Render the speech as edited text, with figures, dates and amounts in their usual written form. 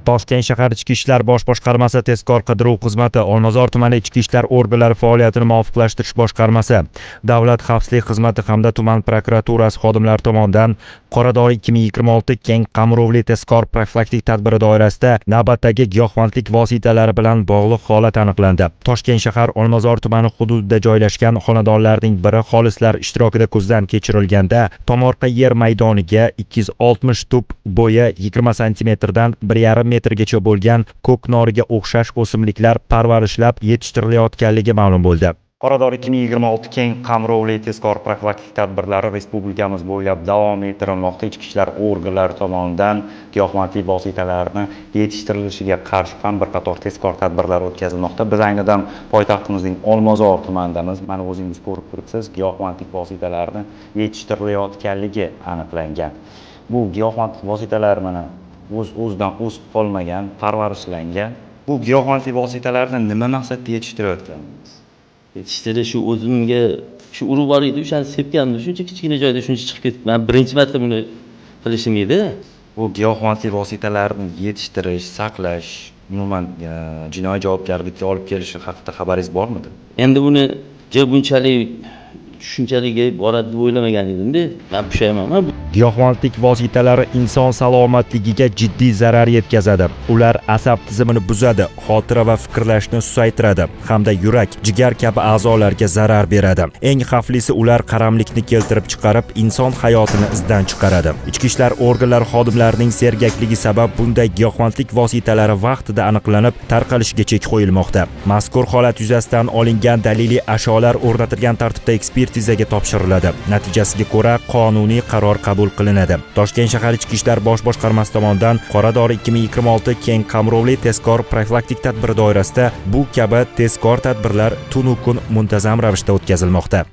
Toshkent shahar Ichki ishlar bosh boshqarmasi tezkor qidiruv xizmati, Olmazor tumani Ichki ishlar organlari faoliyatini muvofiqlashtirish boshqarmasi, Davlat xavfsizlik xizmati hamda tuman prokuraturasi xodimlari tomonidan Qoradori 2026 keng qamrovli tezkor profilaktik tadbiri doirasida navbatdagi giyohvandlik vositalari bilan bog'liq holat aniqlandi. Toshkent shahar Olmazor tumani hududida joylashgan xonadonlarning biri xolislar ishtirokida ko'zdan kechirilganda, tomorqa yer maydoniga 260 tup bo'yi 20 sm dan 1,5 metrgacha bo'lgan ko'k noriga o'xshash o'simliklar parvarishlab yetishtirilayotganligi ma'lum bo'ldi. Qoradori 2026 keng qamrovli tezkor profilaktik tadbirlari respublikamiz bo'ylab davom ettirilmoqda. Ichki ishlar organlari tomonidan giyohvandlik vositalarini yetishtirilishiga qarshi ham bir qator tezkor tadbirlar o'tkazilmoqda. Biz aynidan poytaxtimizning Olmazor tumanidamiz. Mana o'zingiz ko'rib turibsiz, giyohvandlik vositalarini yetishtirilayotganligi aniqlangan. Bu giyohvandlik vositalari mana o'zidan o'sib qolmagan, parvarishlangan. Bu giyohvandlik vositalarini nima maqsadda yetishtirayotganmiz? Yetishtirish shu o'zimga shu urug' bor edi, o'shani sepgandim, shuncha kichkina joyda shuncha chiqib ketdi. Men birinchi marta buni qilishim edi. Bu giyohvandlik vositalarini yetishtirish, saqlash, umuman jinoiy javobgarlikka olib kelishi haqida xabaringiz bormidi? Endi buni bunchalik tushunchaliga boradi deb o'ylamagan edim-da. Men pushaymonman. Giyohvandlik vositalari inson salomatligiga jiddiy zarar yetkazadi. Ular asab tizimini buzadi, xotira va fikrlashni susaytiradi hamda yurak, jigar kabi a'zolarga zarar beradi. Eng xavflisi, ular qaramlikni keltirib chiqarib, inson hayotini izdan chiqaradi. Ichki ishlar organlari xodimlarining sergakligi sabab bunday giyohvandlik vositalari vaqtida aniqlanib, tarqalishiga chek qo'yilmoqda. Mazkur holat yuzasidan olingan daliliy ashyolar o'rnatilgan tartibda ekspertizaga topshiriladi. Natijasiga ko'ra qonuniy qaror qabul qilinadi. Toshkent shahar Ichki ishlar bosh boshqarmasi tomonidan Qoradori 2026 keng qamrovli tezkor profilaktik tadbiri doirasida bu kabi tezkor tadbirlar tunu kun muntazam ravishda o'tkazilmoqda.